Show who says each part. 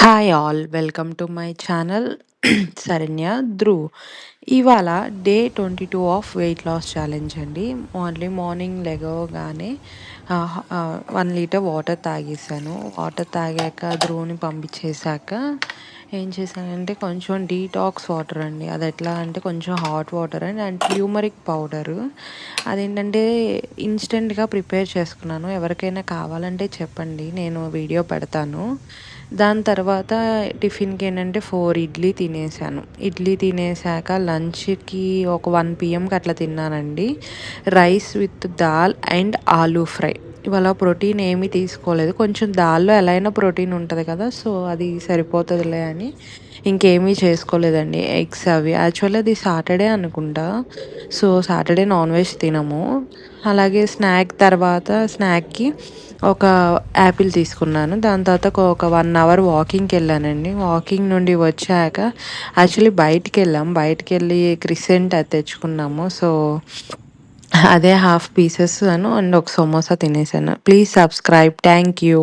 Speaker 1: Hi all welcome to my channel Sharanya Dhruv. ఇవాళ day 22 of weight loss challenge అండి. Only morning లెగవగానే 1 litre water తాగేసాను. Water తాగాక ధ్రువ్ని పంపించేశాక ఏం చేశానంటే కొంచెం డీటాక్స్ వాటర్ అండి. అది ఎట్లా అంటే కొంచెం hot water and turmeric powder. అదేంటంటే ఇన్స్టెంట్గా ప్రిపేర్ చేసుకున్నాను. ఎవరికైనా కావాలంటే చెప్పండి, నేను వీడియో పెడతాను. దాని తర్వాత టిఫిన్కి ఏంటంటే 4 ఇడ్లీ తినేసాను. ఇడ్లీ తినేసాక లంచ్కి ఒక 1 PM అట్లా తిన్నానండి. Rice with dal and aloo fry. ఇవాళ ప్రోటీన్ ఏమీ తీసుకోలేదు. కొంచెం దాల్లో ఎలా అయినా ప్రోటీన్ ఉంటుంది కదా, సో అది సరిపోతుందిలే అని ఇంకేమీ చేసుకోలేదండి. ఎగ్స్ అవి యాక్చువల్లీ అది సాటర్డే అనుకుంటా, సో సాటర్డే నాన్ వెజ్ తినము. అలాగే స్నాక్కి ఒక యాపిల్ తీసుకున్నాను. దాని తర్వాత ఒక 1 అవర్ వాకింగ్కి వెళ్ళానండి. వాకింగ్ నుండి వచ్చాక యాక్చువల్లీ బయటికి వెళ్ళి క్రిసెంట్ అది తెచ్చుకున్నాము. సో అదే హాఫ్ పీసెస్ అండ్ ఒక సమోసా తినేసాను. Please subscribe. Thank you.